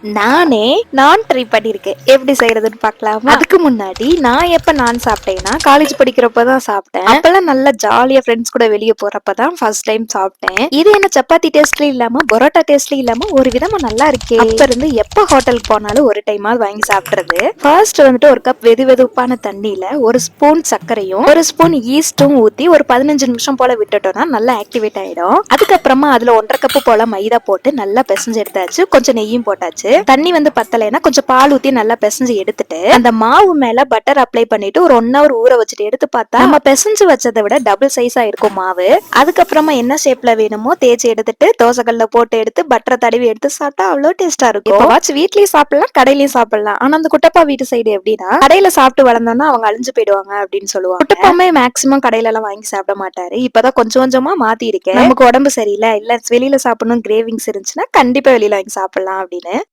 நானே நான் ட்ரை பண்ணியிருக்கேன். எப்படி செய்றதுன்னு பார்க்கலாமா? அதுக்கு முன்னாடி நான் எப்ப நான் சாப்பிட்டேன்னா, காலேஜ் படிக்கிறப்ப தான் சாப்பிட்டேன். அப்பல்லாம் நல்லா ஜாலியா ஃப்ரெண்ட்ஸ் கூட வெளிய போறப்ப தான் ஃபர்ஸ்ட் டைம் சாப்பிட்டேன். இது என்ன சப்பாத்தி டேஸ்ட்லயும் இல்லாம, பரோட்டா டேஸ்ட்லயும் இல்லாம ஒரு விதமா நல்லா இருக்கே! அப்ப இருந்து எப்ப ஹோட்டலுக்கு போனாலும் ஒரு டைமாவது வாங்கி சாப்பிடுறது. ஃபர்ஸ்ட் வந்துட்டு ஒரு கப் வெதுவெதுப்பான தண்ணீல 1 ஸ்பூன் சர்க்கரையும், 1 ஸ்பூன் ஈஸ்ட்டும் ஊத்தி ஒரு 15 நிமிஷம் போல விட்டுட்டோம்னா நல்லா ஆக்டிவேட் ஆயிடும். அதுக்கப்புறமா அதுல 1 1/2 கப் போல மைதா போட்டு நல்லா பிசைஞ்சு எடுத்தாச்சு. கொஞ்சம் நெய்யும் போட்டாச்சு. தண்ணி வந்து பத்தலைன்னா கொஞ்சம் பால் ஊத்தி நல்லா பிசைஞ்சு எடுத்துட்டு அந்த மாவு மேல பட்டர் அப்ளை பண்ணிட்டு ஒரு 1 ஹவர் ஊற வச்சுட்டு எடுத்து பார்த்தா நம்ம பிசைஞ்சு வச்சதை விட டபுள் சைஸா இருக்கும் மாவு. அதுக்கப்புறமா என்ன ஷேப்ல வேணுமோ தேய்ச்சி எடுத்துட்டு தோசைகள்ல போட்டு எடுத்து பட்டரை தடவி எடுத்து சாப்பிட்டா அவ்வளவு டேஸ்டா இருக்கும். இப்பவாச்சும் வீட்லயும் சாப்பிடலாம், கடையிலயும் சாப்பிடலாம். ஆனா அந்த குட்டப்பா வீட்டு சைடு எப்படின்னா கடையில சாப்பிட்டு வளர்ந்தோம்னா அவங்க அழிஞ்சு போயிடுவாங்க அப்படின்னு சொல்லுவாங்க. குட்டப்பாமே மேக்சிமம் கடையில எல்லாம் வாங்கி சாப்பிட மாட்டாரு. இப்பதான் கொஞ்சம் கொஞ்சமா மாத்தி இருக்கேன். நமக்கு உடம்பு சரியில்லை இல்ல வெளியில சாப்பிடணும் கிரேவிங்ஸ் இருந்துச்சுன்னா கண்டிப்பா வெளியில வாங்கி சாப்பிடலாம் அப்படின்னு.